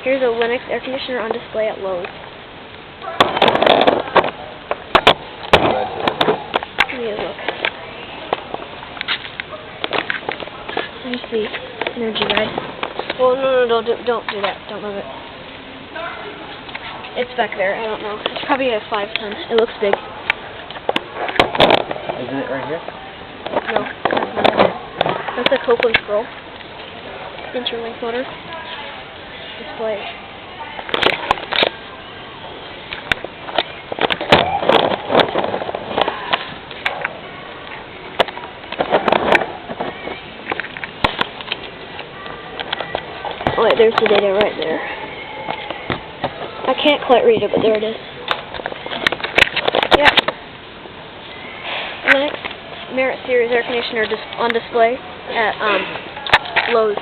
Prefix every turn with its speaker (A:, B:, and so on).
A: Here's a Lennox air conditioner on display at Lowe's. Give me a look. Here's the energy guide. Well, no, don't do that. Don't move it. It's back there. I don't know. It's probably a 5-ton. It looks big.
B: Isn't it right here?
A: No, that's not it. That's a Copeland scroll. Interlink motor. Display. Oh wait, there's the data right there. I can't quite read it, but there it is. Yeah. Lennox Merit series air conditioner on display at Lowe's.